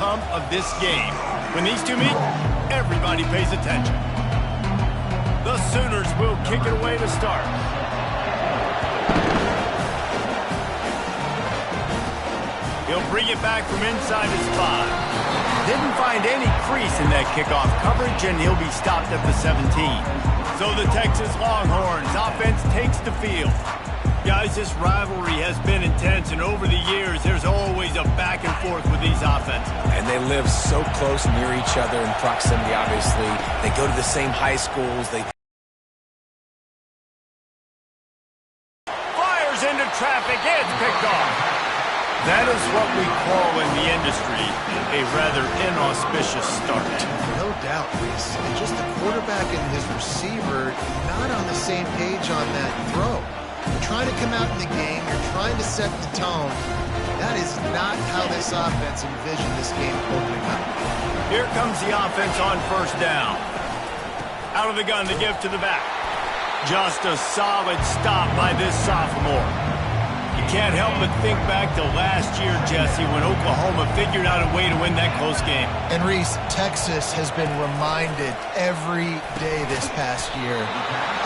outcome of this game. When these two meet, everybody pays attention. The Sooners will kick it away to start. He'll bring it back from inside his 5. Didn't find any crease in that kickoff coverage, and he'll be stopped at the 17. So the Texas Longhorns offense takes the field. Guys, this rivalry has been intense, and over the years, there's always a back and forth with these offenses. And they live so close near each other in proximity, obviously. They go to the same high schools. They fires into traffic. It's picked off. That is what we call in the industry a rather inauspicious start. No doubt, Reese. And just the quarterback and his receiver not on the same page on that throw. You're trying to come out in the game. You're trying to set the tone. That is not how this offense envisioned this game opening up. Here comes the offense on first down. Out of the gun to give to the back. Just a solid stop by this sophomore. You can't help but think back to last year, Jesse, when Oklahoma figured out a way to win that close game. And Reese, Texas has been reminded every day this past year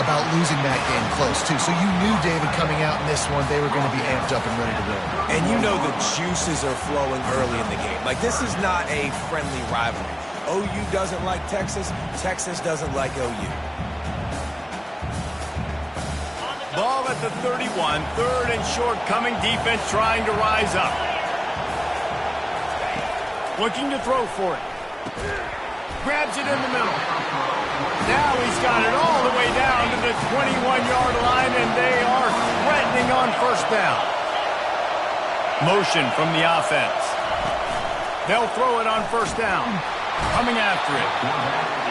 about losing that game close, too. So you knew, David, coming out in this one, they were going to be amped up and ready to win. And you know the juices are flowing early in the game. Like, this is not a friendly rivalry. OU doesn't like Texas. Texas doesn't like OU. Ball at the 31, third and short coming, defense trying to rise up. Looking to throw for it. Grabs it in the middle. Now he's got it all the way down to the 21-yard line, and they are threatening on first down. Motion from the offense. They'll throw it on first down. Coming after it.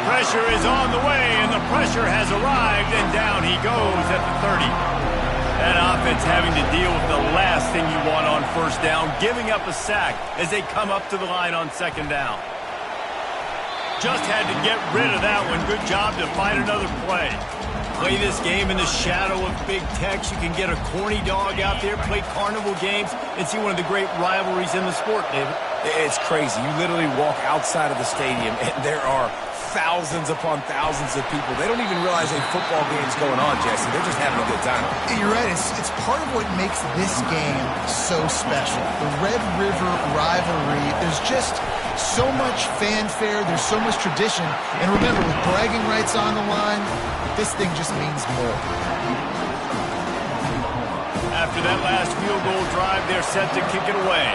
Pressure is on the way, and the pressure has arrived, and down he goes at the 30. That offense having to deal with the last thing you want on first down, giving up a sack as they come up to the line on second down. Just had to get rid of that one. Good job to find another play. Play this game in the shadow of Big Tex. You can get a corny dog out there, play carnival games, and see one of the great rivalries in the sport, David. It's crazy. You literally walk outside of the stadium, and there are thousands upon thousands of people. They don't even realize a football game's going on, Jesse. They're just having a good time. You're right. It's part of what makes this game so special. The Red River rivalry, there's just so much fanfare. There's so much tradition. And remember, with bragging rights on the line, this thing just means more. After that last field goal drive, they're set to kick it away.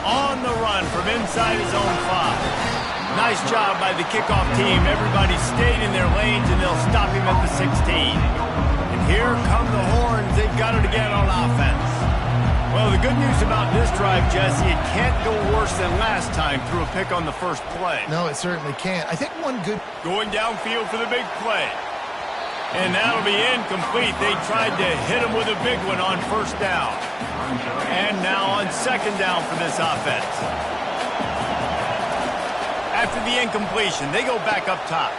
On the run from inside his own 5. Nice job by the kickoff team. Everybody stayed in their lanes, and they'll stop him at the 16. And here come the Horns. They've got it again on offense. Well, the good news about this drive, Jesse, it can't go worse than last time through a pick on the first play. No, it certainly can't. I think one good... Going downfield for the big play. And that'll be incomplete. They tried to hit him with a big one on first down. And now on second down for this offense. After the incompletion, they go back up top.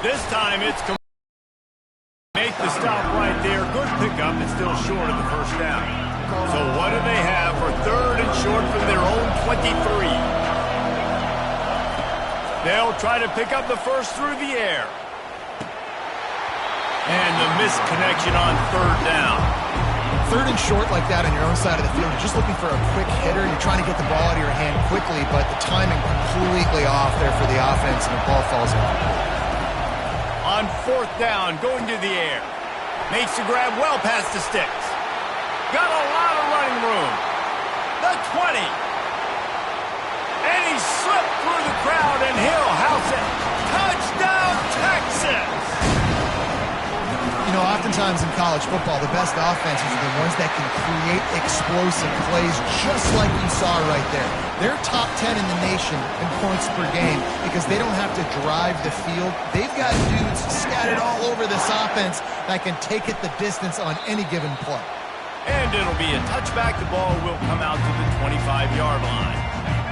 This time it's make the stop right there. Good pickup. It's still short of the first down. So what do they have for third and short from their own 23? They'll try to pick up the first through the air. And the missed connection on third down. Third and short like that on your own side of the field, you're just looking for a quick hitter. You're trying to get the ball out of your hand quickly, but the timing completely off there for the offense, and the ball falls incomplete. On fourth down, going to the air. Makes the grab well past the sticks. Got a lot of running room. The 20. And he slipped through the crowd, and he'll house it. Touchdown, Texas! You know, oftentimes in college football, the best offenses are the ones that can create explosive plays just like you saw right there. They're top 10 in the nation in points per game because they don't have to drive the field. They've got dudes scattered all over this offense that can take it the distance on any given play. And it'll be a touchback. The ball will come out to the 25-yard line.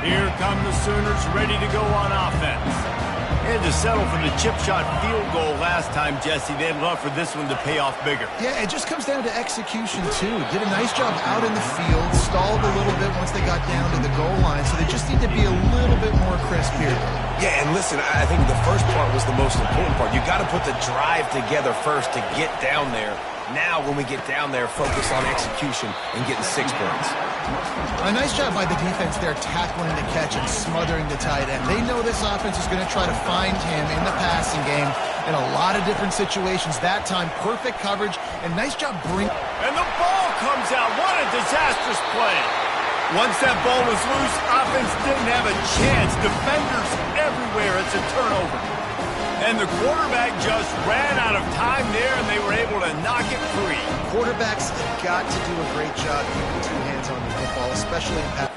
Here come the Sooners ready to go on offense. And to settle for the chip shot field goal last time, Jesse, they'd love for this one to pay off bigger. Yeah, it just comes down to execution, too. Did a nice job out in the field, stalled a little bit once they got down to the goal line, so they just need to be a little bit more crisp here. Yeah, and listen, I think the first part was the most important part. You got to put the drive together first to get down there. Now, when we get down there, focus on execution and getting 6 points. A nice job by the defense there, tackling the catch and smothering the tight end. They know this offense is going to try to find him in the passing game in a lot of different situations. That time, perfect coverage, and nice job bringing... And the ball comes out. What a disastrous play. Once that ball was loose, offense didn't have a chance. Defenders everywhere. It's a turnover. And the quarterback just ran out of time there, and they were able to knock it free. Quarterbacks have got to do a great job keeping 2 hands on the football, especially in pass.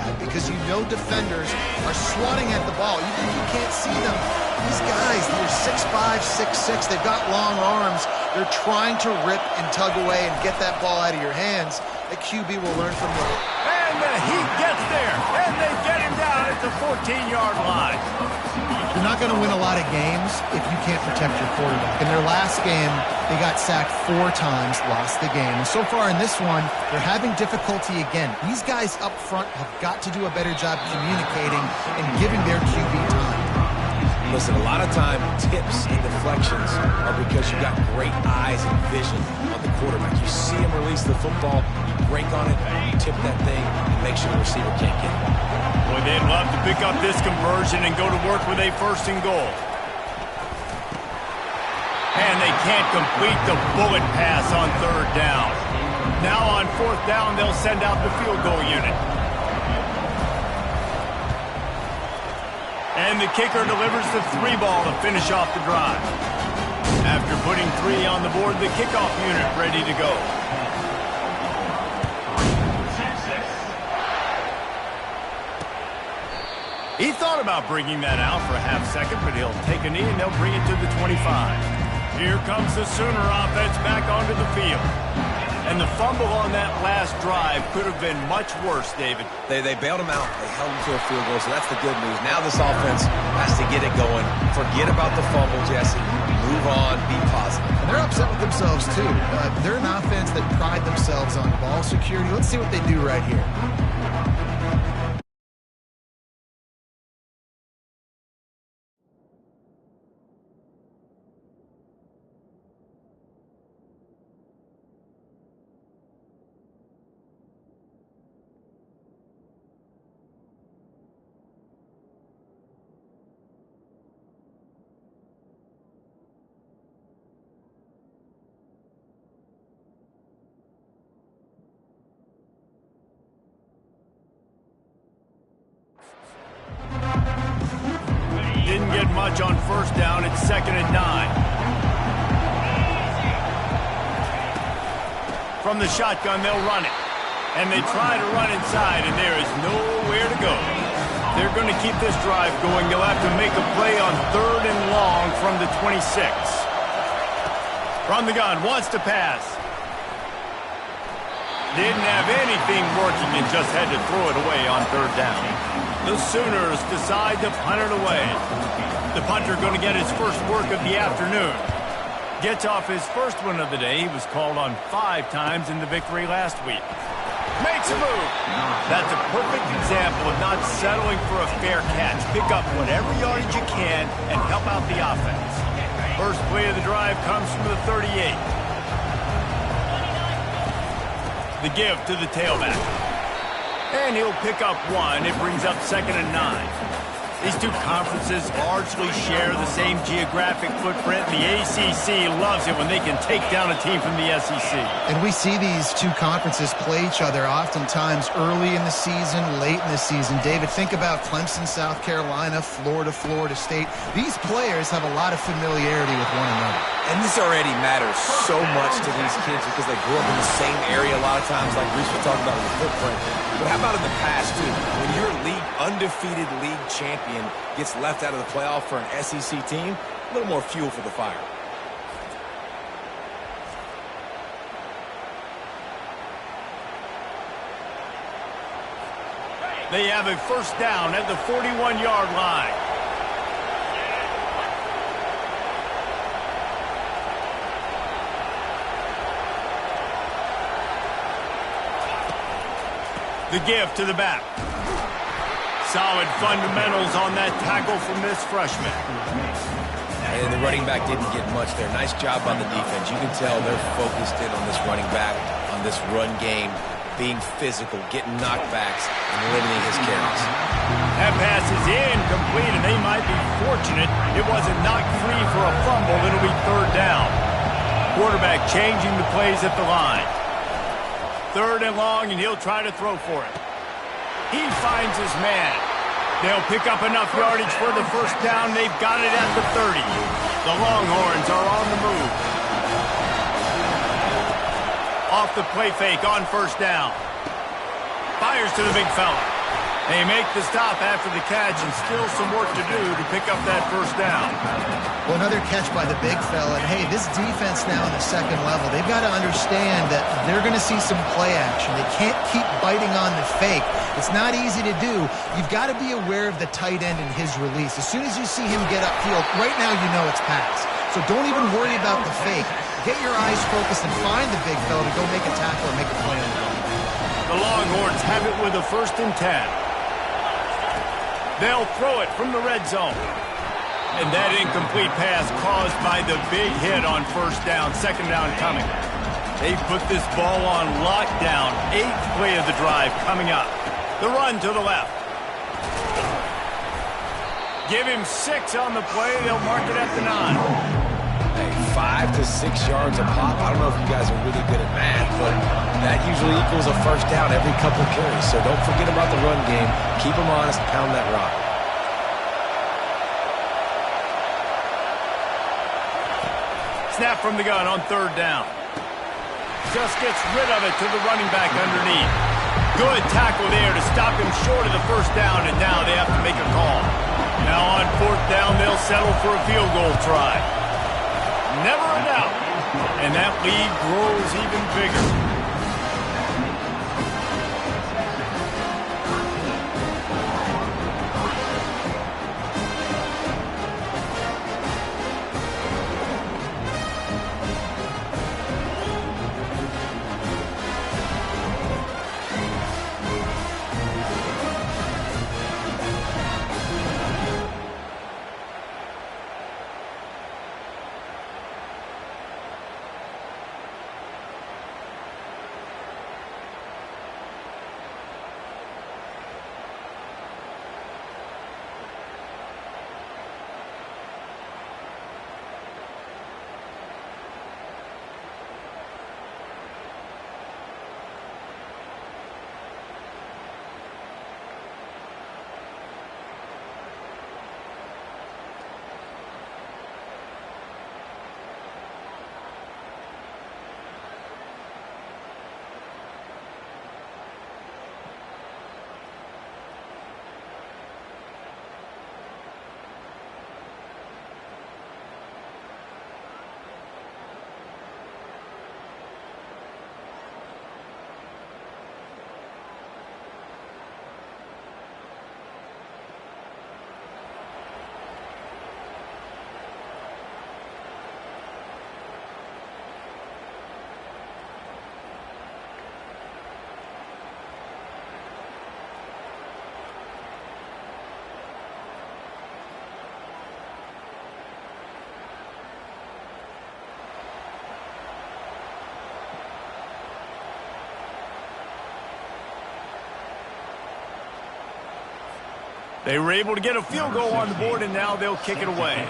that because you know defenders are swatting at the ball. Even if you can't see them, these guys, they're 6'5", 6'6", they've got long arms. They're trying to rip and tug away and get that ball out of your hands. The QB will learn from them. And the Heat gets there, and they get him down at the 14-yard line. You're not going to win a lot of games if you can't protect your quarterback. In their last game, they got sacked 4 times, lost the game. And so far in this one, they're having difficulty again. These guys up front have got to do a better job communicating and giving their QB time. Listen, a lot of time, tips and deflections are because you've got great eyes and vision on the quarterback. You see him release the football, you break on it, you tip that thing, and make sure the receiver can't get it. Boy, they'd love to pick up this conversion and go to work with a 1st and goal. And they can't complete the bullet pass on 3rd down. Now on 4th down, they'll send out the field goal unit. And the kicker delivers the 3 ball to finish off the drive. After putting 3 on the board, the kickoff unit ready to go. He thought about bringing that out for a half second, but he'll take a knee and they'll bring it to the 25. Here comes the Sooner offense back onto the field. And the fumble on that last drive could have been much worse, David. They bailed him out. They held him to a field goal, so that's the good news. Now this offense has to get it going. Forget about the fumble, Jesse. Move on. Be positive. And they're upset with themselves, too. They're an offense that pride themselves on ball security. Let's see what they do right here. Didn't get much on 1st down. It's 2nd and 9. From the shotgun, they'll run it. And they try to run inside, and there is nowhere to go. They're going to keep this drive going. They'll have to make a play on 3rd and long from the 26. From the gun, wants to pass. Didn't have anything working and just had to throw it away on 3rd down. The Sooners decide to punt it away. The punter going to get his first work of the afternoon. Gets off his first one of the day. He was called on 5 times in the victory last week. Makes a move. That's a perfect example of not settling for a fair catch. Pick up whatever yardage you can and help out the offense. First play of the drive comes from the 38. The give to the tailback. And he'll pick up 1. It brings up 2nd and 9. These two conferences largely share the same geographic footprint. The ACC loves it when they can take down a team from the SEC. And we see these two conferences play each other oftentimes early in the season, late in the season. David, think about Clemson, South Carolina, Florida, Florida State. These players have a lot of familiarity with one another. And this already matters so much to these kids because they grew up in the same area a lot of times, like Reese was talking about in the footprint. But how about in the past, too? When your undefeated league champion gets left out of the playoff for an SEC team, a little more fuel for the fire. They have a 1st down at the 41-yard line. The give to the back. Solid fundamentals on that tackle from this freshman. And the running back didn't get much there. Nice job on the defense. You can tell they're focused in on this running back, on this run game, being physical, getting knockbacks, and limiting his carries. That pass is incomplete, and they might be fortunate it wasn't knocked free for a fumble. It'll be 3rd down. Quarterback changing the plays at the line. 3rd and long, and he'll try to throw for it. He finds his man. They'll pick up enough yardage for the 1st down. They've got it at the 30. The Longhorns are on the move. Off the play fake on 1st down. Fires to the big fella. They make the stop after the catch, and still some work to do to pick up that first down. Well, another catch by the big fella. And, hey, this defense now in the second level, they've got to understand that they're going to see some play action. They can't keep biting on the fake. It's not easy to do. You've got to be aware of the tight end and his release. As soon as you see him get upfield, right now you know it's pass. So don't even worry about the fake. Get your eyes focused and find the big fella to go make a tackle or make a play on the ball. The Longhorns have it with a 1st and 10. They'll throw it from the red zone. And that incomplete pass caused by the big hit on 1st down, 2nd down coming. They put this ball on lockdown. 8th play of the drive coming up. The run to the left. Give him 6 on the play. They'll mark it at the 9. Hey, 5 to 6 yards a pop. I don't know if you guys are really good at math, but that usually equals a 1st down every couple carries. So don't forget about the run game. Keep them honest, pound that rock. Snap from the gun on 3rd down. Just gets rid of it to the running back underneath. Good tackle there to stop him short of the 1st down, and now they have to make a call. Now on 4th down, they'll settle for a field goal try. Never a doubt. And that lead grows even bigger. They were able to get a field goal on the board, and now they'll kick it away.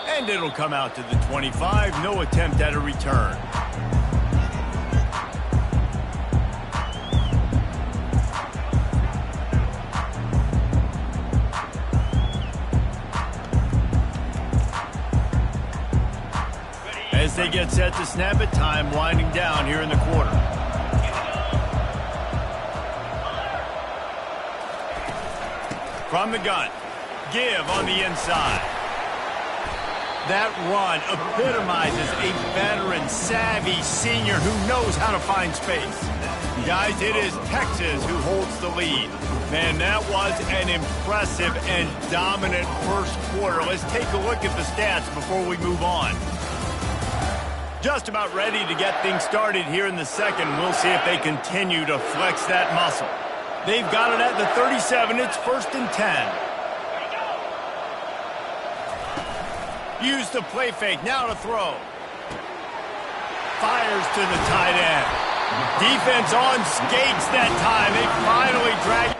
And it'll come out to the 25. No attempt at a return. As they get set to snap it, time winding down here in the quarter. From the gun, give on the inside. That run epitomizes a veteran, savvy senior who knows how to find space. Guys, it is Texas who holds the lead. Man, that was an impressive and dominant first quarter. Let's take a look at the stats before we move on. Just about ready to get things started here in the second. We'll see if they continue to flex that muscle. They've got it at the 37. It's 1st and 10. Use the play fake. Now to throw. Fires to the tight end. Defense on skates that time. They finally drag.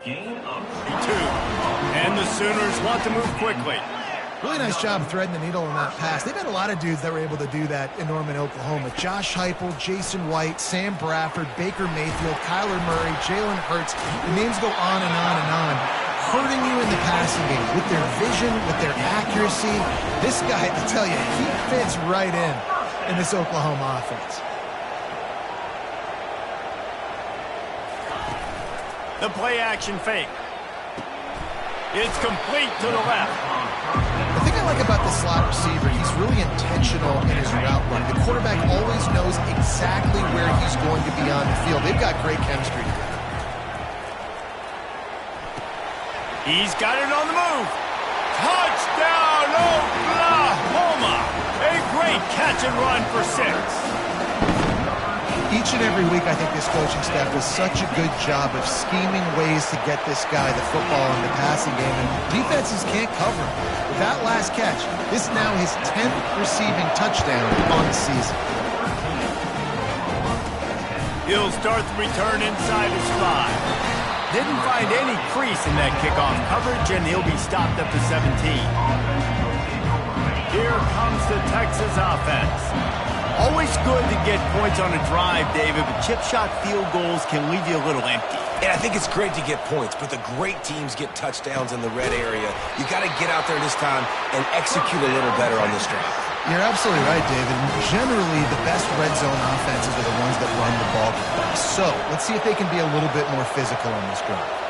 And the Sooners want to move quickly. Really nice job threading the needle on that pass. They've had a lot of dudes that were able to do that in Norman, Oklahoma. Josh Heupel, Jason White, Sam Bradford, Baker Mayfield, Kyler Murray, Jalen Hurts. The names go on and on and on. Hurting you in the passing game with their vision, with their accuracy. This guy, I tell you, he fits right in this Oklahoma offense. The play action fake. It's complete to the left. The thing I like about the slot receiver, he's really intentional in his route running. The quarterback always knows exactly where he's going to be on the field. They've got great chemistry together. He's got it on the move. Touchdown, Oklahoma! A great catch and run for 6. Each and every week, I think this coaching staff does such a good job of scheming ways to get this guy the football in the passing game, and defenses can't cover him. With that last catch, this is now his 10th receiving touchdown on the season. He'll start the return inside his 5. Didn't find any crease in that kickoff coverage, and he'll be stopped at the 17. Here comes the Texas offense. Always good to get points on a drive, David, but chip shot field goals can leave you a little empty. And I think it's great to get points, but the great teams get touchdowns in the red area. You got to get out there this time and execute a little better on this drive. You're absolutely right, David. Generally, the best red zone offenses are the ones that run the ball the best. So let's see if they can be a little bit more physical on this drive.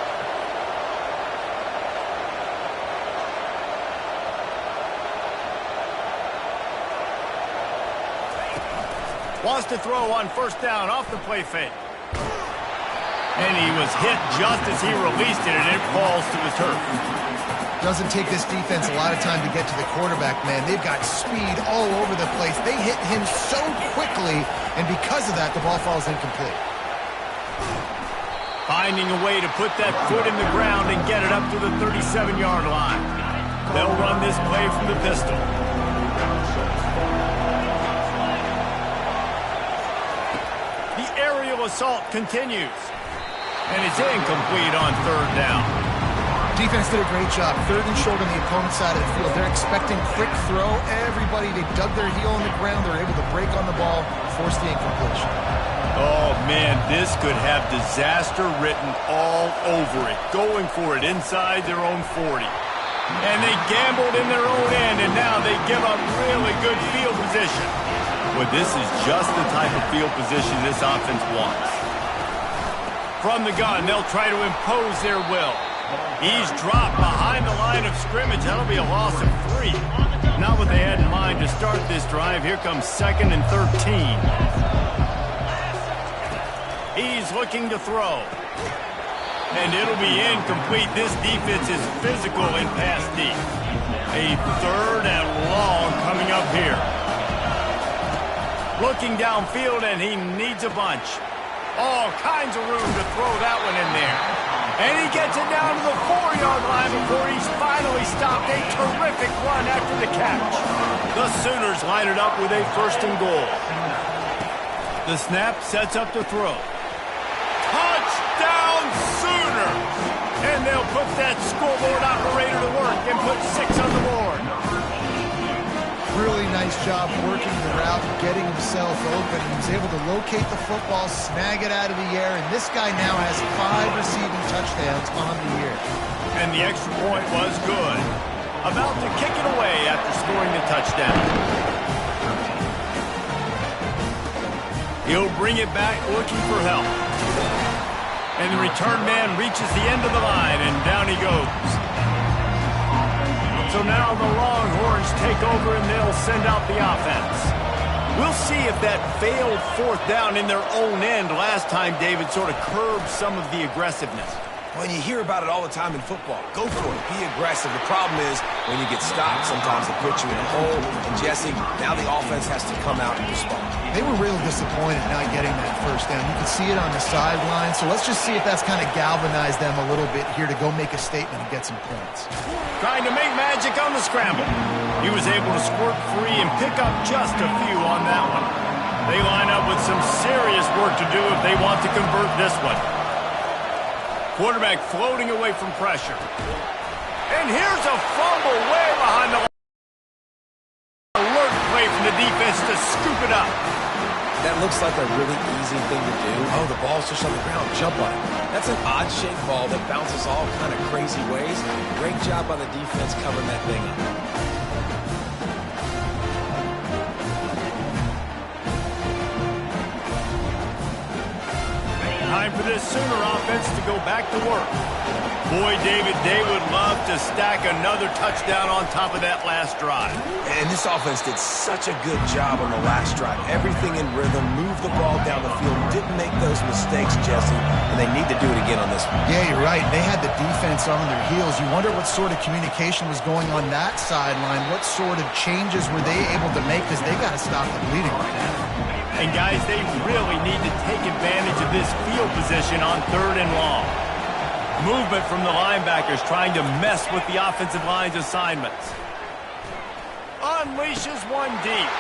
Wants to throw on first down off the play fake. And he was hit just as he released it, and it falls to the turf. Doesn't take this defense a lot of time to get to the quarterback, man. They've got speed all over the place. They hit him so quickly, and because of that, the ball falls incomplete. Finding a way to put that foot in the ground and get it up to the 37-yard line. They'll run this play from the pistol. The aerial assault continues. And it's incomplete on third down. Defense did a great job. Third and short on the opponent's side of the field. They're expecting quick throw. Everybody, they dug their heel on the ground. They're able to break on the ball, force the incompletion. Oh, man, this could have disaster written all over it. Going for it inside their own 40. And they gambled in their own end, and now they give up really good field position. But this is just the type of field position this offense wants. From the gun, they'll try to impose their will. He's dropped behind the line of scrimmage. That'll be a loss of 3. Not what they had in mind to start this drive. Here comes 2nd and 13. He's looking to throw. And it'll be incomplete. This defense is physical in pass deep. A 3rd and long coming up here. Looking downfield, and he needs a bunch. All kinds of room to throw that one in there. And he gets it down to the 4-yard line before he's finally stopped. A terrific run after the catch. The Sooners line it up with a 1st and goal. The snap sets up the throw. Touchdown Sooners! And they'll put that scoreboard operator to work and put 6 on the board. Really nice job working the route, getting himself open. He was able to locate the football, snag it out of the air, and this guy now has 5 receiving touchdowns on the year. And the extra point was good. About to kick it away after scoring the touchdown. He'll bring it back looking for help. And the return man reaches the end of the line, and down he goes. So now the Longhorns take over, and they'll send out the offense. We'll see if that failed 4th down in their own end last time, David, sort of curbed some of the aggressiveness. When you hear about it all the time in football, go for it. Be aggressive. The problem is when you get stopped, sometimes they put you in a hole. And, Jesse, now the offense has to come out and respond. They were real disappointed not getting that 1st down. You can see it on the sideline. So let's just see if that's kind of galvanized them a little bit here to go make a statement and get some points. Trying to make magic on the scramble. He was able to squirt free and pick up just a few on that one. They line up with some serious work to do if they want to convert this one. Quarterback floating away from pressure. And here's a fumble way behind the line. Alert play from the defense to scoop it up. That looks like a really easy thing to do. Oh, the ball's just on the ground. Jump on it. That's an odd-shaped ball that bounces all kind of crazy ways. Great job by the defense covering that thing up. Time for this Sooner offense to go back to work. Boy, David, they would love to stack another touchdown on top of that last drive. And this offense did such a good job on the last drive. Everything in rhythm, moved the ball down the field, didn't make those mistakes, Jesse, and they need to do it again on this one. Yeah, you're right. They had the defense on their heels. You wonder what sort of communication was going on that sideline. What sort of changes were they able to make, because they got to stop the bleeding right now. And, guys, they really need to take advantage of this field position on 3rd and long. Movement from the linebackers trying to mess with the offensive line's assignments. Unleashes one deep.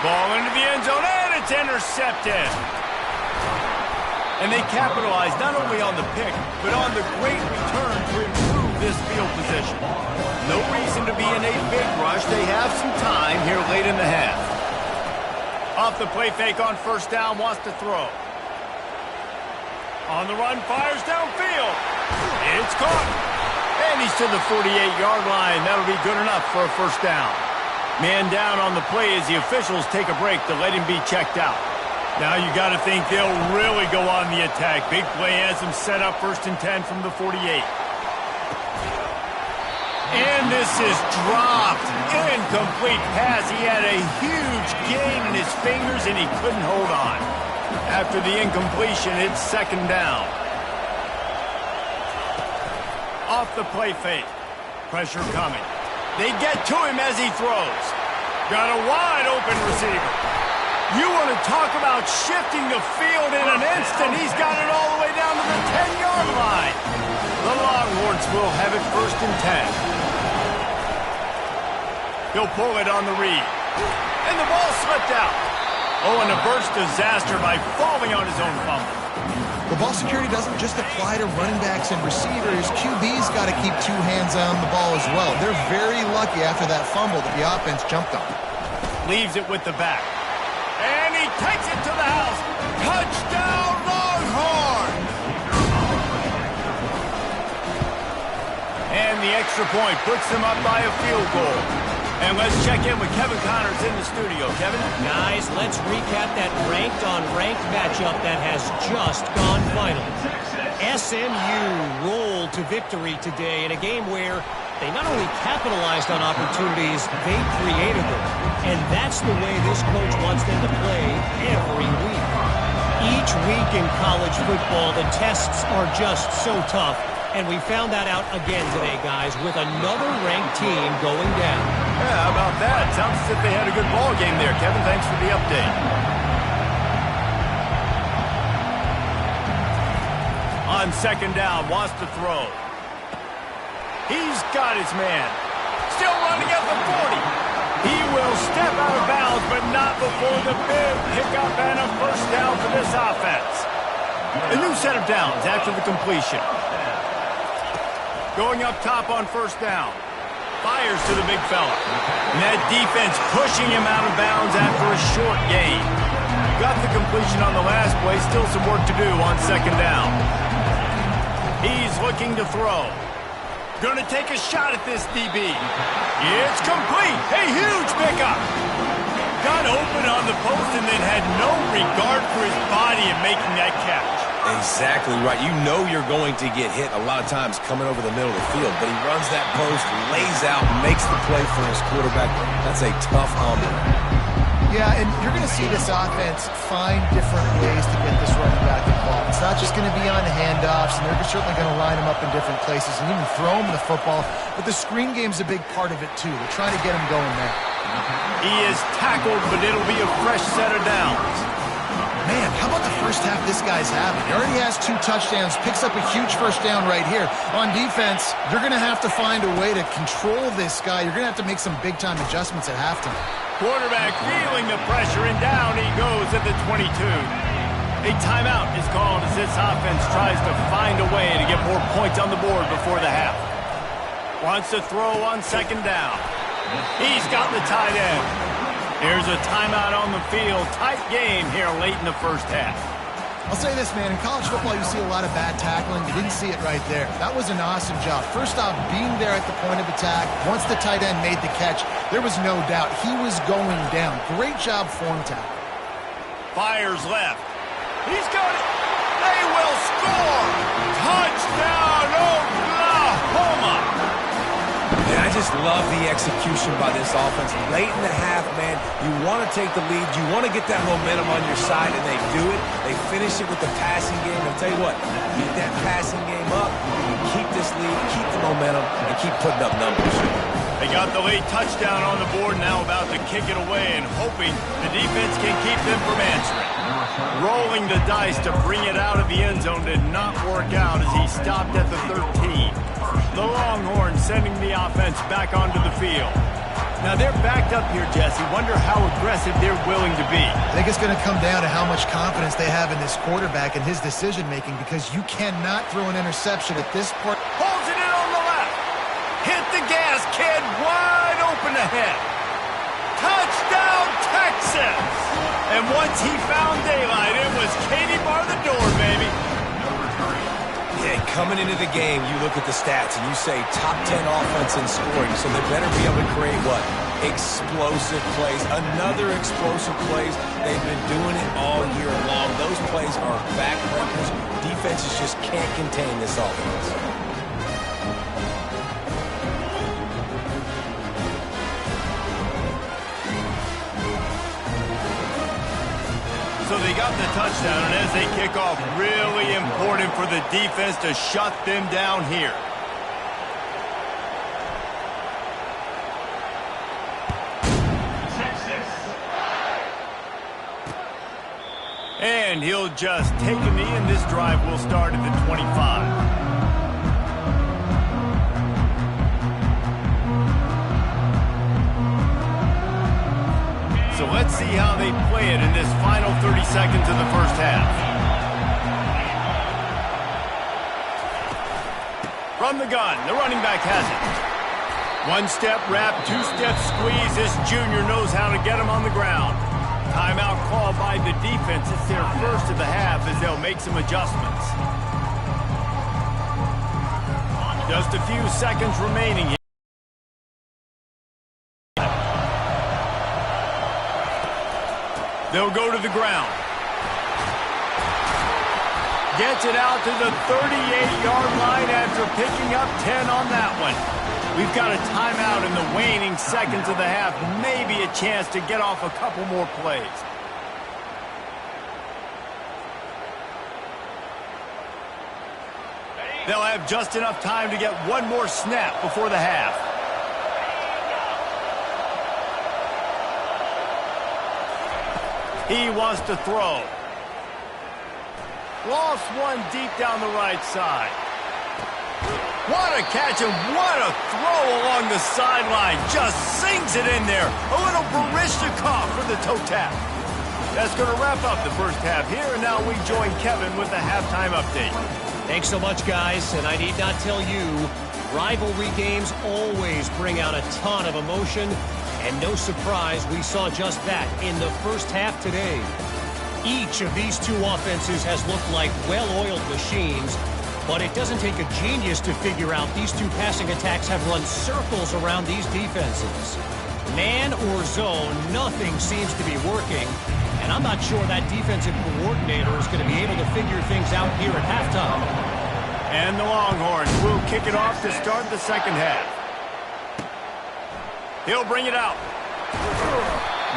Ball into the end zone, and it's intercepted. And they capitalize not only on the pick, but on the great return to improve this field position. No reason to be in a big rush. They have some time here late in the half. Off the play fake on 1st down, wants to throw. On the run, fires downfield. It's caught. And he's to the 48-yard line. That'll be good enough for a 1st down. Man down on the play as the officials take a break to let him be checked out. Now you got to think they'll really go on the attack. Big play has them set up 1st and 10 from the 48. And this is dropped. Incomplete pass. He had a huge gain in his fingers, and he couldn't hold on. After the incompletion, it's 2nd down. Off the play fake. Pressure coming. They get to him as he throws. Got a wide open receiver. You want to talk about shifting the field in an instant. He's got it all the way down to the 10-yard line. The Longhorns will have it 1st and 10. He'll pull it on the read. And the ball slipped out. Oh, and averts disaster by falling on his own fumble. The ball security doesn't just apply to running backs and receivers. QB's got to keep 2 hands on the ball as well. They're very lucky after that fumble that the offense jumped on. Leaves it with the back. And he takes it to the house. Touchdown, Longhorn! And the extra point puts them up by a field goal. And let's check in with Kevin Connors in the studio. Kevin? Guys, let's recap that ranked-on-ranked matchup that has just gone final. SMU rolled to victory today in a game where they not only capitalized on opportunities, they created them. And that's the way this coach wants them to play every week. Each week in college football, the tests are just so tough. And we found that out again today, guys, with another ranked team going down. Yeah, how about that? Sounds as if they had a good ball game there. Kevin, thanks for the update. On 2nd down, wants to throw. He's got his man. Still running at the 40. He will step out of bounds, but not before the big pickup and a 1st down for this offense. A new set of downs after the completion. Going up top on 1st down. Fires to the big fella. And that defense pushing him out of bounds after a short gain. Got the completion on the last play. Still some work to do on 2nd down. He's looking to throw. Going to take a shot at this DB. It's complete. A huge pickup. Got open on the post and then had no regard for his body in making that catch. Exactly right. You know you're going to get hit a lot of times coming over the middle of the field, but he runs that post, lays out, makes the play for his quarterback. That's a tough hombre. Yeah, and you're going to see this offense find different ways to get this running back involved. It's not just going to be on handoffs, and they're certainly going to line him up in different places and even throw him the football. But the screen game's a big part of it, too. They're trying to get him going there. He is tackled, but it'll be a fresh set of downs. Man, how about the first half this guy's having? He already has 2 touchdowns, picks up a huge 1st down right here. On defense, you're going to have to find a way to control this guy. You're going to have to make some big-time adjustments at halftime. Quarterback feeling the pressure, and down he goes at the 22. A timeout is called as this offense tries to find a way to get more points on the board before the half. Wants to throw on second down. He's got the tight end. Here's a timeout on the field. Tight game here late in the first half. I'll say this, man. In college football, you see a lot of bad tackling. You didn't see it right there. That was an awesome job. First off, being there at the point of attack. Once the tight end made the catch, there was no doubt he was going down. Great job form tackle. Fires left. He's got it. They will score. Touchdown, Oklahoma. And I just love the execution by this offense. Late in the half, man, you want to take the lead. You want to get that momentum on your side, and they do it. They finish it with the passing game. I'll tell you what, keep that passing game up. Keep this lead, keep the momentum, and keep putting up numbers. They got the late touchdown on the board, now about to kick it away and hoping the defense can keep them from answering. Rolling the dice to bring it out of the end zone did not work out as he stopped at the 13. The Longhorns sending the offense back onto the field. Now they're backed up here, Jesse. Wonder how aggressive they're willing to be. I think it's going to come down to how much confidence they have in this quarterback and his decision-making, because you cannot throw an interception at this point. Holds it in on the left. Hit the gas, kid. Wide open ahead. Touchdown, Texas! And once he found daylight, it was Katie bar the door, baby. Yeah, coming into the game, you look at the stats and you say top 10 offense in scoring, so they better be able to create what? Explosive plays. Another explosive plays. They've been doing it all year long. Those plays are backbreakers. Defenses just can't contain this offense. So they got the touchdown, and as they kick off, really important for the defense to shut them down here. And he'll just take a knee, and this drive will start at the 25. So let's see how they play it in this final 30 seconds of the first half. From the gun, the running back has it. One-step wrap, two-step squeeze. This junior knows how to get him on the ground. Timeout called by the defense. It's their first of the half as they'll make some adjustments. Just a few seconds remaining here. They'll go to the ground. Gets it out to the 38-yard line after picking up 10 on that one. We've got a timeout in the waning seconds of the half. Maybe a chance to get off a couple more plays. They'll have just enough time to get one more snap before the half. He wants to throw. Lost one deep down the right side. What a catch and what a throw along the sideline. Just sings it in there. A little Baryshnikov for the toe tap. That's going to wrap up the first half here, and now we join Kevin with the halftime update. Thanks so much, guys, and I need not tell you, rivalry games always bring out a ton of emotion, and no surprise, we saw just that in the first half today. Each of these two offenses has looked like well-oiled machines, but it doesn't take a genius to figure out these two passing attacks have run circles around these defenses. Man or zone, nothing seems to be working, and I'm not sure that defensive coordinator is going to be able to figure things out here at halftime. And the Longhorns will kick it off to start the second half. He'll bring it out.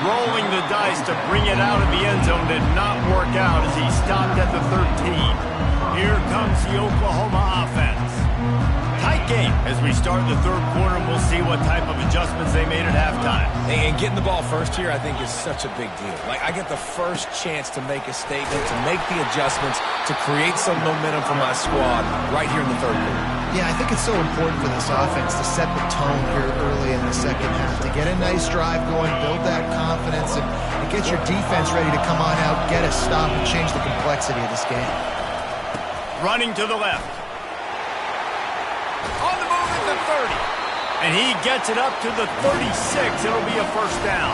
Rolling the dice to bring it out of the end zone did not work out as he stopped at the 13. Here comes the Oklahoma offense. Tight game. As we start the third quarter, we'll see what type of adjustments they made at halftime. And getting the ball first here, I think, is such a big deal. Like, I get the first chance to make a statement, to make the adjustments, to create some momentum for my squad right here in the third quarter. Yeah, I think it's so important for this offense to set the tone here early in the second half, to get a nice drive going, build that confidence, and get your defense ready to come on out, get a stop, and change the complexity of this game. Running to the left. On the move at the 30. And he gets it up to the 36. It'll be a first down.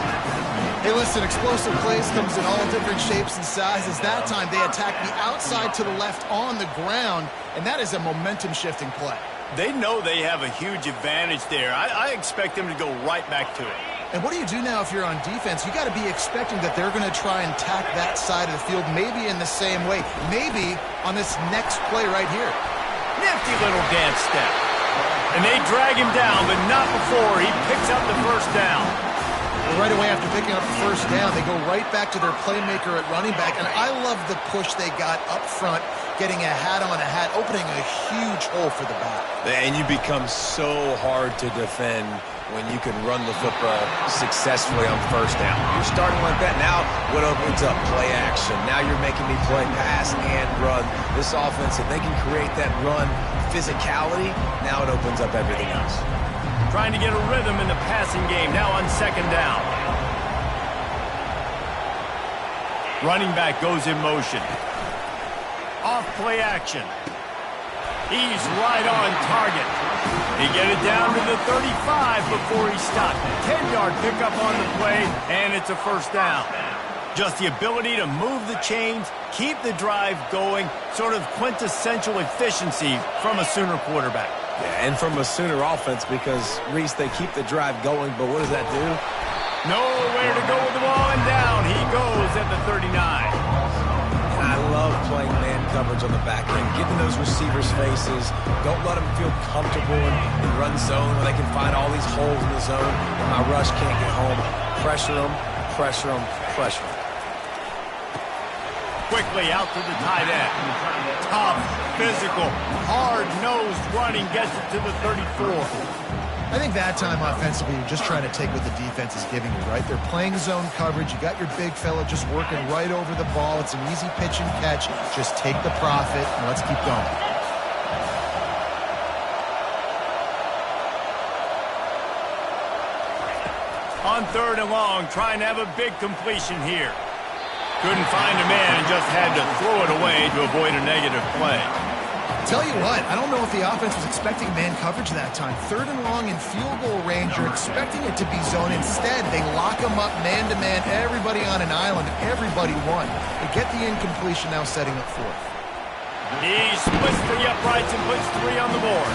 Hey, listen, explosive plays comes in all different shapes and sizes. That time they attack the outside to the left on the ground, and that is a momentum-shifting play. They know they have a huge advantage there. I expect them to go right back to it. And what do you do now if you're on defense? You got to be expecting that they're going to try and tack that side of the field, maybe in the same way, maybe on this next play right here. Nifty little dance step. And they drag him down, but not before he picks up the first down. Right away after picking up the first down, they go right back to their playmaker at running back. And I love the push they got up front, getting a hat on a hat, opening a huge hole for the back. And you become so hard to defend when you can run the football successfully on first down. You're starting like that. Now what opens up? Play action. Now you're making me play pass and run. This offense, if they can create that run physicality, now it opens up everything else. Trying to get a rhythm in the passing game, now on second down. Running back goes in motion. Off play action. He's right on target. He get it down to the 35 before he stopped. 10-yard pickup on the play, and it's a first down. Just the ability to move the chains, keep the drive going, sort of quintessential efficiency from a Sooner quarterback. Yeah, and from a Sooner offense, because, Reese, they keep the drive going, but what does that do? Nowhere to go with the ball, and down he goes at the 39. And I love playing man coverage on the back end, getting those receivers' faces. Don't let them feel comfortable in run zone where they can find all these holes in the zone and my rush can't get home. Pressure them, pressure them, pressure them. Quickly out to the tight end. Tough, physical, hard-nosed running gets it to the 34. I think that time offensively, you're just trying to take what the defense is giving you, right? They're playing zone coverage. You got your big fella just working right over the ball. It's an easy pitch and catch. Just take the profit, and let's keep going. On third and long, trying to have a big completion here. Couldn't find a man and just had to throw it away to avoid a negative play. Tell you what, I don't know if the offense was expecting man coverage that time. Third and long in field goal range, you're expecting it to be zone. Instead, they lock them up man-to-man, everybody on an island, everybody won. They get the incompletion, now setting up fourth. He splits the uprights and puts 3 on the board.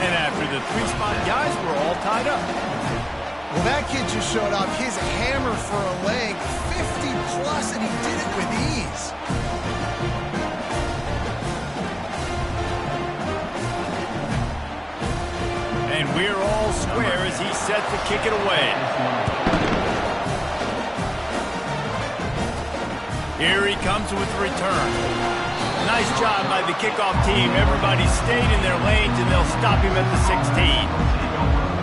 And after the 3-spot guys were all tied up. Well, that kid just showed off his hammer for a leg, 50-plus, and he did it with ease. And we're all square as he's set to kick it away. Here he comes with the return. Nice job by the kickoff team. Everybody stayed in their lanes, and they'll stop him at the 16.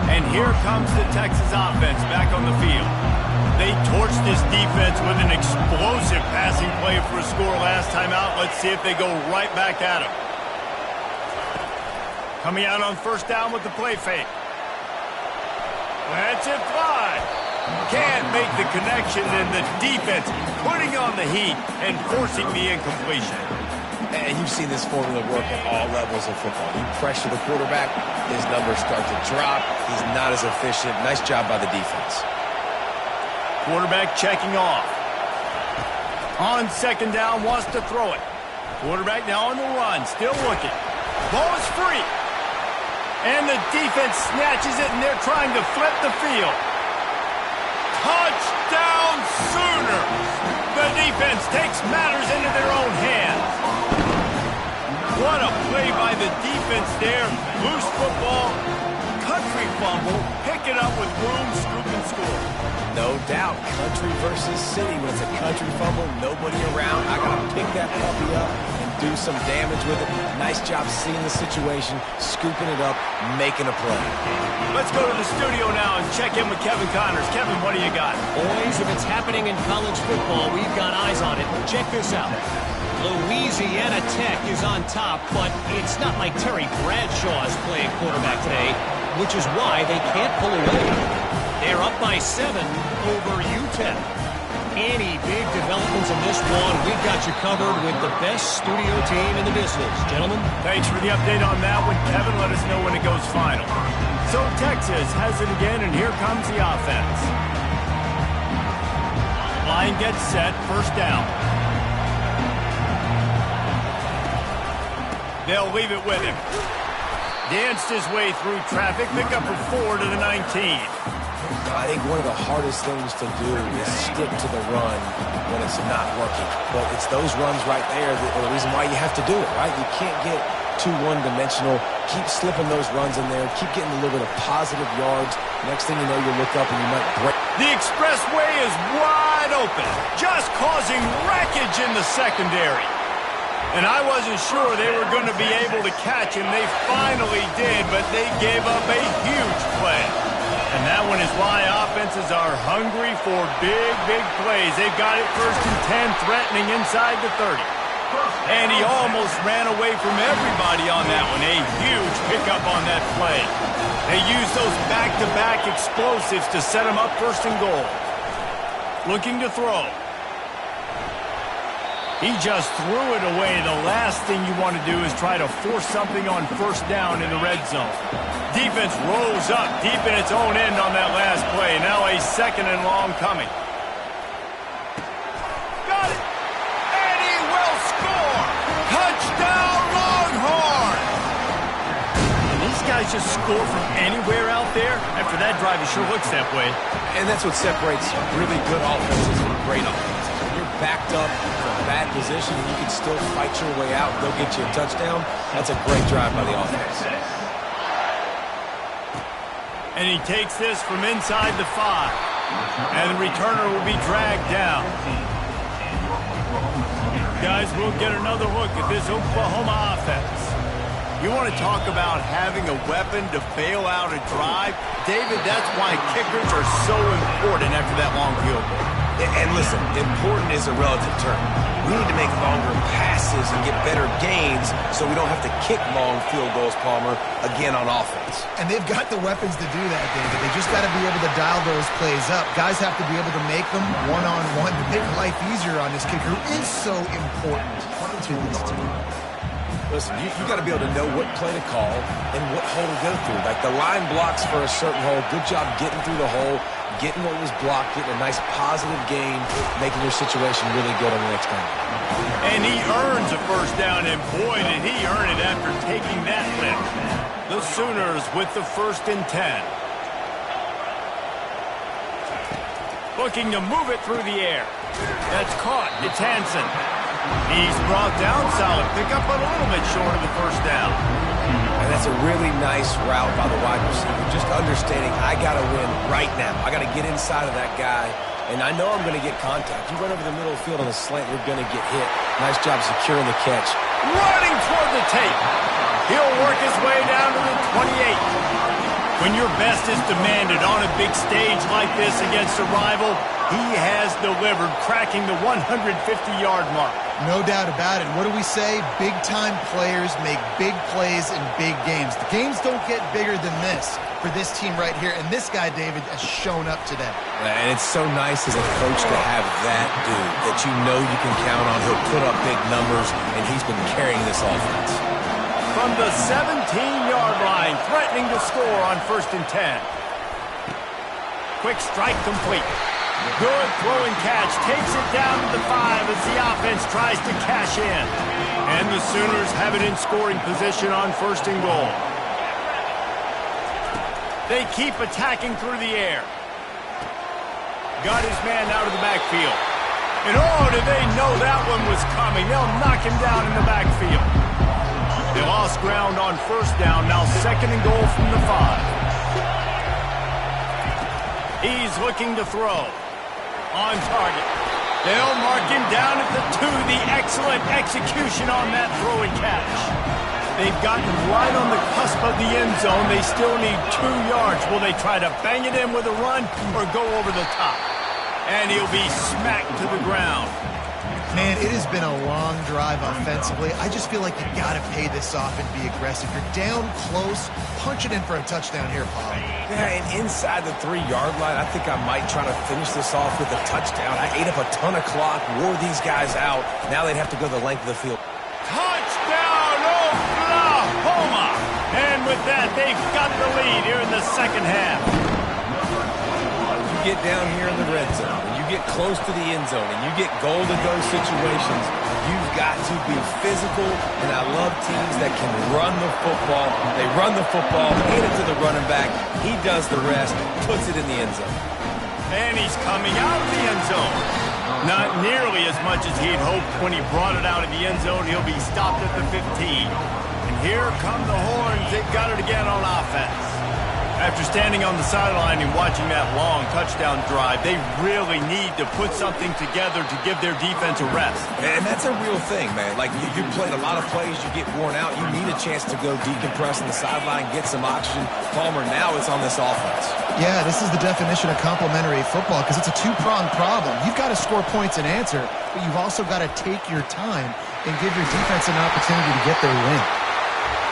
And here comes the Texas offense back on the field. They torched this defense with an explosive passing play for a score last time out. Let's see if they go right back at him. Coming out on first down with the play fake. That's it fly. Can't make the connection, and the defense putting on the heat and forcing the incompletion. And you've seen this formula work at all levels of football. You pressure the quarterback, his numbers start to drop. He's not as efficient. Nice job by the defense. Quarterback checking off. On second down, wants to throw it. Quarterback now on the run, still looking. Ball is free. And the defense snatches it, and they're trying to flip the field. Touchdown Sooners! The defense takes matters into their own hands. What a play by the defense there. Loose football, country fumble, pick it up with room, scoop, and score. No doubt, country versus city. When it's a country fumble, nobody around, I got to pick that puppy up and do some damage with it. Nice job seeing the situation, scooping it up, making a play. Let's go to the studio now and check in with Kevin Connors. Kevin, what do you got? Boys, if it's happening in college football, we've got eyes on it. Check this out. Louisiana Tech is on top, but it's not like Terry Bradshaw is playing quarterback today, which is why they can't pull away. They're up by 7 over UTEP. Any big developments in this one, we've got you covered with the best studio team in the business. Gentlemen? Thanks for the update on that one, Kevin. Let us know when it goes final. So Texas has it again, and here comes the offense. Line gets set, first down. They'll leave it with him. Danced his way through traffic, pick up a 4 to the 19. I think one of the hardest things to do is stick to the run when it's not working. But it's those runs right there that are the reason why you have to do it, right? You can't get too one-dimensional. Keep slipping those runs in there. Keep getting a little bit of positive yards. Next thing you know, you look up and you might break. The expressway is wide open, just causing wreckage in the secondary. And I wasn't sure they were going to be able to catch him. They finally did, but they gave up a huge play. And that one is why offenses are hungry for big, big plays. They've got it first and 10, threatening inside the 30. And he almost ran away from everybody on that one. A huge pickup on that play. They used those back-to-back explosives to set him up first and goal. Looking to throw. He just threw it away. The last thing you want to do is try to force something on first down in the red zone. Defense rolls up deep in its own end on that last play. Now a second and long coming. Got it! And he will score! Touchdown Longhorn! And these guys just score from anywhere out there? After that drive, it sure looks that way. And that's what separates really good offenses from great offenses. Backed up from a bad position and you can still fight your way out and go get you a touchdown. That's a great drive by the offense. And he takes this from inside the 5. And the returner will be dragged down. Guys, we'll get another look at this Oklahoma offense. You want to talk about having a weapon to bail out a drive? David, that's why kickers are so important after that long field goal. And listen, important is a relative term. We need to make longer passes and get better gains so we don't have to kick long field goals, Palmer, again on offense. And they've got the weapons to do that, David. They just got to be able to dial those plays up. Guys have to be able to make them one-on-one to make life easier on this kicker, who is so important to this team. Listen, you got to be able to know what play to call and what hole to go through. Like the line blocks for a certain hole. Good job getting through the hole, getting what was blocked, getting a nice positive gain, making your situation really good on the next time. And he earns a first down, and boy, did he earn it after taking that lift. The Sooners with the 1st and 10. Looking to move it through the air. That's caught. It's Hansen. He's brought down, solid pickup, but a little bit short of the first down. And that's a really nice route by the wide receiver. Just understanding I got to win right now. I got to get inside of that guy, and I know I'm going to get contact. You run over the middle of the field on a slant, you're going to get hit. Nice job securing the catch. Running toward the tape. He'll work his way down to the 28. When your best is demanded on a big stage like this against a rival, he has delivered, cracking the 150-yard mark. No doubt about it. What do we say? Big-time players make big plays in big games. The games don't get bigger than this for this team right here, and this guy, David, has shown up today. And it's so nice as a coach to have that dude that you know you can count on. He'll put up big numbers, and he's been carrying this offense. From the 17-yard line, threatening to score on 1st and 10. Quick strike complete. Good throwing catch. Takes it down to the 5 as the offense tries to cash in. And the Sooners have it in scoring position on 1st and goal. They keep attacking through the air. Got his man out of the backfield. And oh, did they know that one was coming. They'll knock him down in the backfield. They lost ground on 1st down. Now 2nd and goal from the 5. He's looking to throw. On target. They'll mark him down at the 2. The excellent execution on that throw and catch. They've gotten right on the cusp of the end zone. They still need 2 yards. Will they try to bang it in with a run or go over the top? And he'll be smacked to the ground. Man, it has been a long drive offensively. I just feel like you got to pay this off and be aggressive. You're down close. Punch it in for a touchdown here, Paul. Yeah, and inside the 3-yard line, I think I might try to finish this off with a touchdown. I ate up a ton of clock, wore these guys out. Now they'd have to go the length of the field. Touchdown, Oklahoma! And with that, they've got the lead here in the second half. You get down here in the red zone, and you get close to the end zone, and you get goal to go situations, you've got to be physical, and I love teams that can run the football. They run the football, hand it to the running back, he does the rest, puts it in the end zone. And he's coming out of the end zone. Not nearly as much as he'd hoped when he brought it out of the end zone. He'll be stopped at the 15. And here come the horns. They've got it again on offense. After standing on the sideline and watching that long touchdown drive, they really need to put something together to give their defense a rest. And that's a real thing, man. Like, you played a lot of plays, you get worn out, you need a chance to go decompress on the sideline, get some oxygen. Palmer, now it's on this offense. Yeah, this is the definition of complementary football because it's a 2-pronged problem. You've got to score points and answer, but you've also got to take your time and give your defense an opportunity to get their win.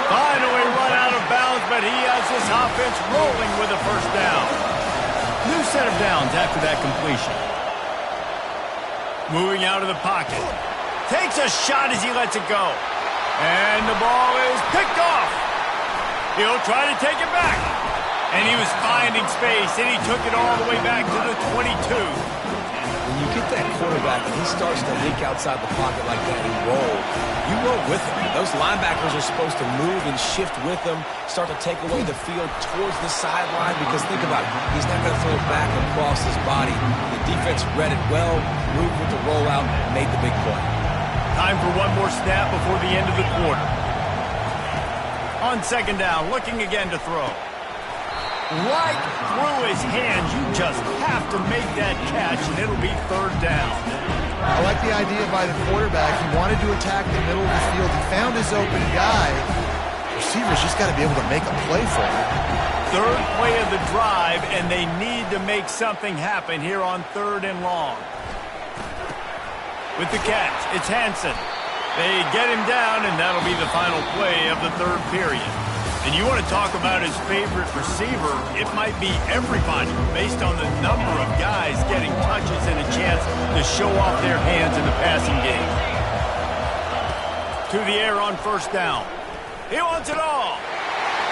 Finally run out of bounds, but he has this offense rolling with a first down. New set of downs after that completion. Moving out of the pocket. Takes a shot as he lets it go. And the ball is picked off. He'll try to take it back. And he was finding space, and he took it all the way back to the 22. When you get that quarterback and he starts to leak outside the pocket like that and roll, you roll with him. Those linebackers are supposed to move and shift with him, start to take away the field towards the sideline because think about it, he's not going to throw it back across his body. The defense read it well, moved with the rollout, and made the big play. Time for one more snap before the end of the quarter. On second down, looking again to throw. Right through his hands. You just have to make that catch, and it'll be third down. I like the idea by the quarterback. He wanted to attack the middle of the field. He found his open guy. Receivers just got to be able to make a play for him. Third play of the drive, and they need to make something happen here on 3rd and long. With the catch, it's Hansen. They get him down, and that'll be the final play of the 3rd period. And you want to talk about his favorite receiver, it might be everybody based on the number of guys getting touches and a chance to show off their hands in the passing game. To the air on first down. He wants it all.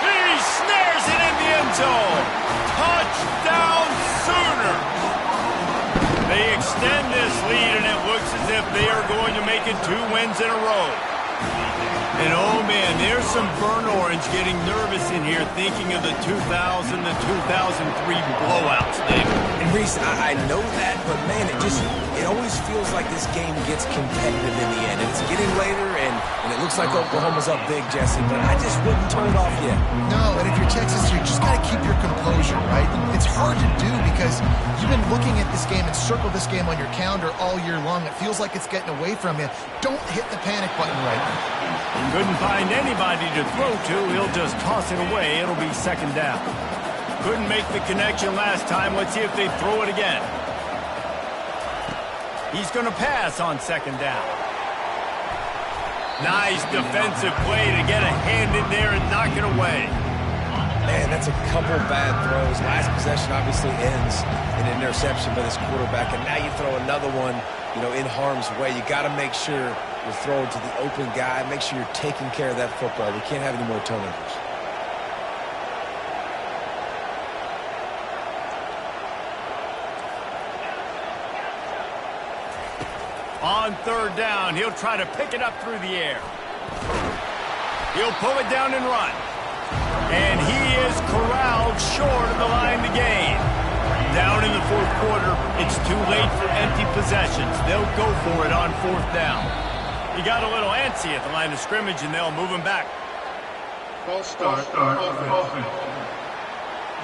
He snares it in the end zone. Touchdown Sooner. They extend this lead, and it looks as if they are going to make it 2 wins in a row. And oh man, there's some burnt orange getting nervous in here thinking of the 2000 to 2003 blowouts, David. And Reese, I know that, but man, it always feels like this game gets competitive in the end. And it's getting later, and it looks like Oklahoma's up big, Jesse, but I just wouldn't turn it off yet. No, and if you're Texas, you just got to keep your composure, right? It's hard to do because you've been looking at this game and circled this game on your calendar all year long. It feels like it's getting away from you. Don't hit the panic button right now. Couldn't find anybody to throw to. He'll just toss it away. It'll be second down. Couldn't make the connection last time. Let's see if they throw it again. He's going to pass on second down. Nice defensive play to get a hand in there and knock it away. Man, that's a couple bad throws. Last possession obviously ends in an interception by this quarterback, and now you throw another one, in harm's way. You got to make sure you're throwing to the open guy. Make sure you're taking care of that football. We can't have any more turnovers. On third down, he'll try to pick it up through the air. He'll pull it down and run. And he is corralled short of the line to gain. Down in the 4th quarter, it's too late for empty possessions. They'll go for it on 4th down. He got a little antsy at the line of scrimmage, and they'll move him back. False start.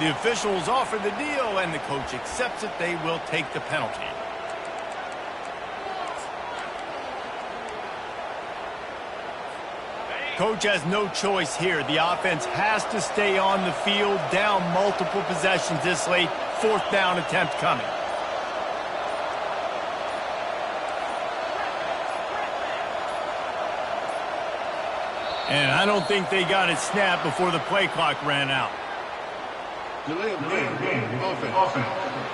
The officials offer the deal, and the coach accepts it. They will take the penalty. Coach has no choice here. The offense has to stay on the field, down multiple possessions this late. Fourth down attempt coming. And I don't think they got it snapped before the play clock ran out. Delay of game. Offense.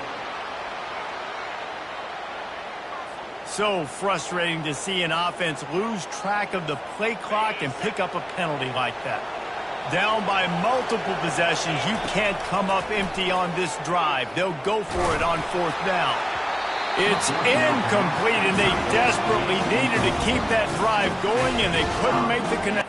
So frustrating to see an offense lose track of the play clock and pick up a penalty like that. Down by multiple possessions, you can't come up empty on this drive. They'll go for it on fourth down. It's incomplete, and they desperately needed to keep that drive going, and they couldn't make the connection.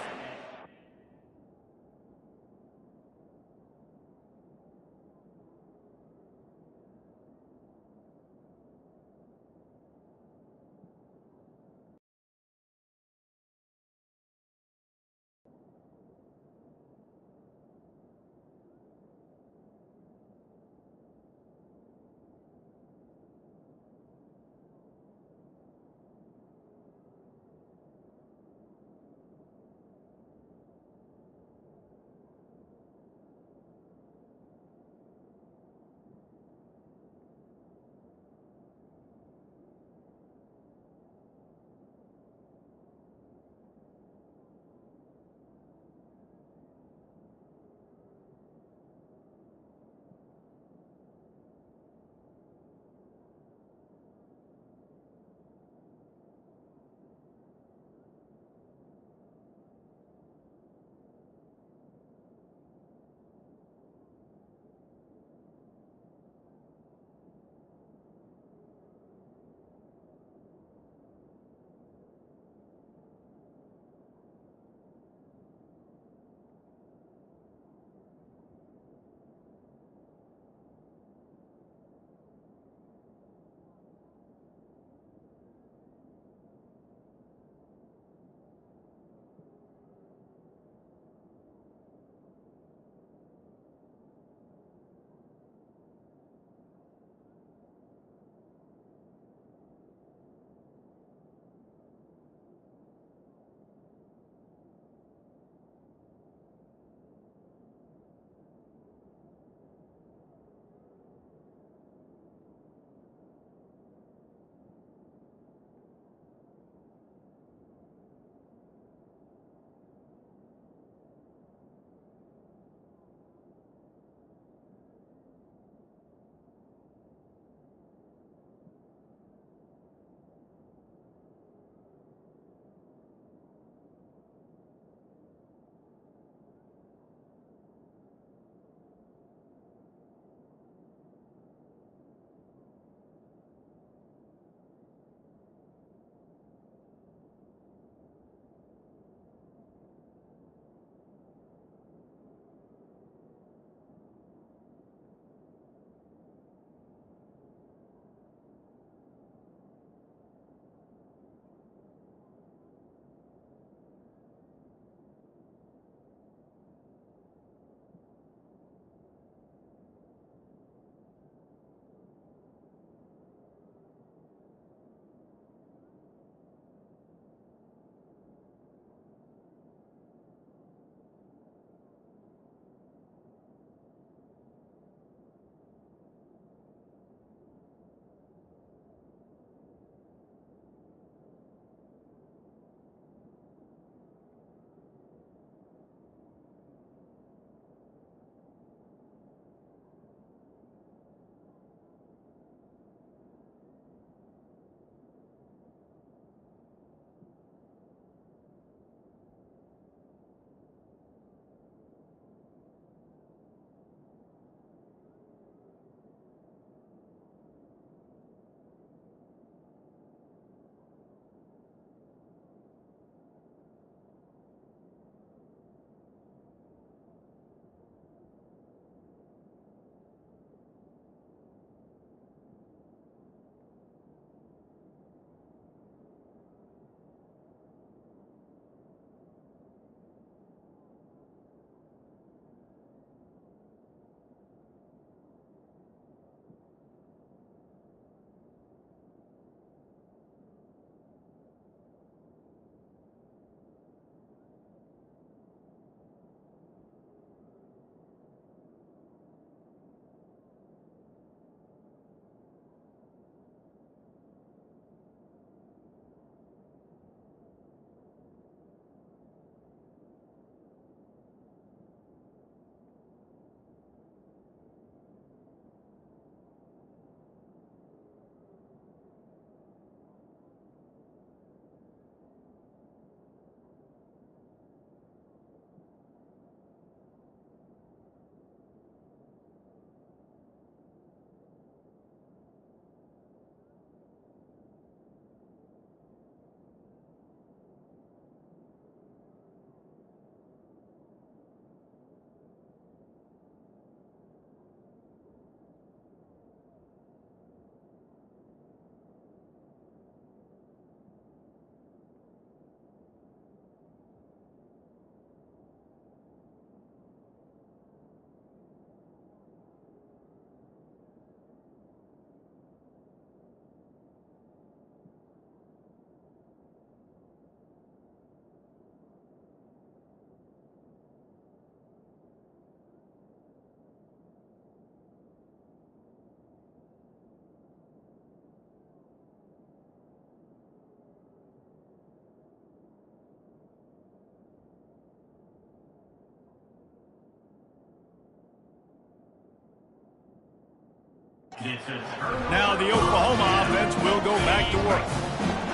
Now the Oklahoma offense will go back to work.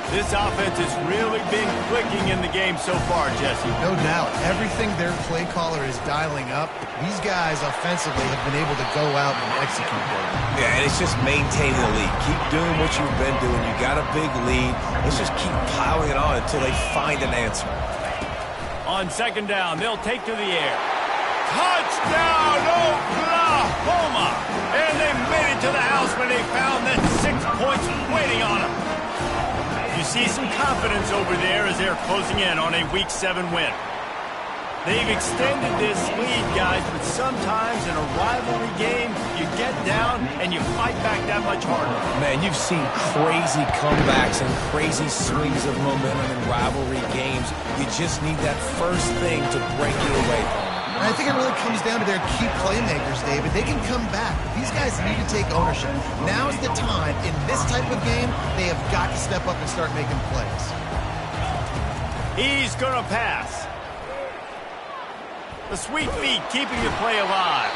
This offense has really been clicking in the game so far, Jesse. No doubt. Everything their play caller is dialing up, these guys offensively have been able to go out and execute them. Yeah, and it's just maintaining the lead. Keep doing what you've been doing. You got a big lead. Let's just keep piling it on until they find an answer. On second down, they'll take to the air. Touchdown, Oklahoma! And they made it to the house when they found that 6 points waiting on them. You see some confidence over there as they're closing in on a Week 7 win. They've extended this lead, guys, but sometimes in a rivalry game, you get down and you fight back that much harder. Man, you've seen crazy comebacks and crazy swings of momentum in rivalry games. You just need that first thing to break you away from them. And I think it really comes down to their key playmakers, David. They can come back. These guys need to take ownership. Now is the time. In this type of game, they have got to step up and start making plays. He's going to pass. The sweet feet keeping the play alive.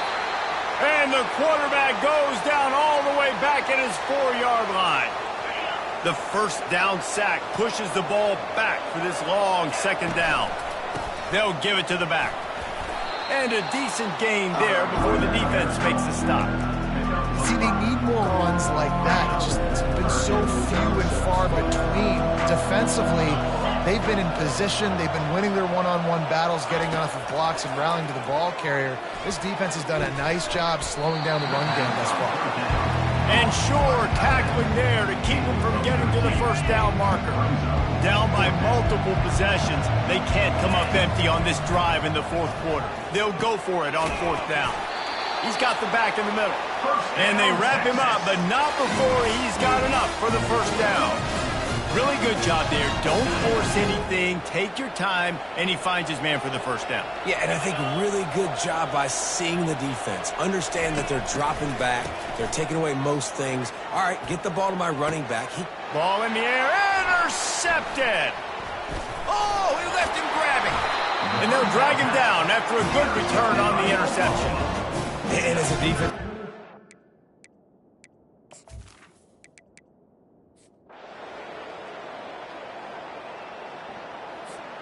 And the quarterback goes down all the way back at his 4-yard line. The first down sack pushes the ball back for this long second down. They'll give it to the back. And a decent gain there before the defense makes the stop. See, they need more runs like that. It's been so few and far between. Defensively, they've been in position. They've been winning their one-on-one battles, getting off of blocks and rallying to the ball carrier. This defense has done a nice job slowing down the run game thus far. And sure, tackling there to keep them from getting to the first down marker. Down by multiple possessions, they can't come up empty on this drive in the fourth quarter. They'll go for it on fourth down. He's got the back in the middle. And they wrap him up, but not before he's got enough for the first down. Really good job there. Don't force anything. Take your time, and he finds his man for the first down. Yeah, and I think really good job by seeing the defense. Understand that they're dropping back. They're taking away most things. All right, get the ball to my running back. Ball in the air. Intercepted. Oh, he left him grabbing. And they'll drag him down after a good return on the interception. And as a defense...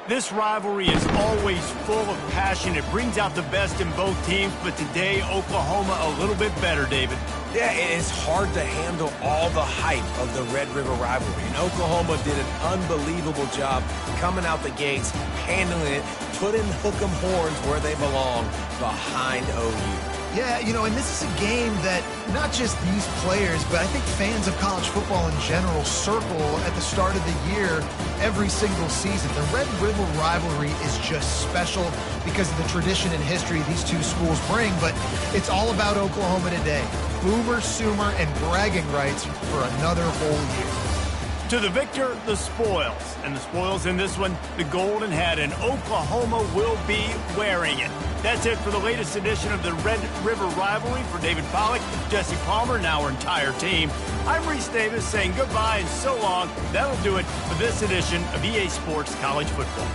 This rivalry is always full of passion. It brings out the best in both teams, but today, Oklahoma a little bit better, David. Yeah, it's hard to handle all the hype of the Red River rivalry. And Oklahoma did an unbelievable job coming out the gates, handling it, putting Hook'em horns where they belong, behind OU. Yeah, you know, and this is a game that not just these players, but I think fans of college football in general circle at the start of the year every single season. The Red River rivalry is just special because of the tradition and history these two schools bring, but it's all about Oklahoma today. Boomer, Sooner, and bragging rights for another whole year. To the victor, the spoils. And the spoils in this one, the golden hat, and Oklahoma will be wearing it. That's it for the latest edition of the Red River Rivalry. For David Pollack, Jesse Palmer, and our entire team, I'm Reese Davis saying goodbye and so long. That'll do it for this edition of EA Sports College Football.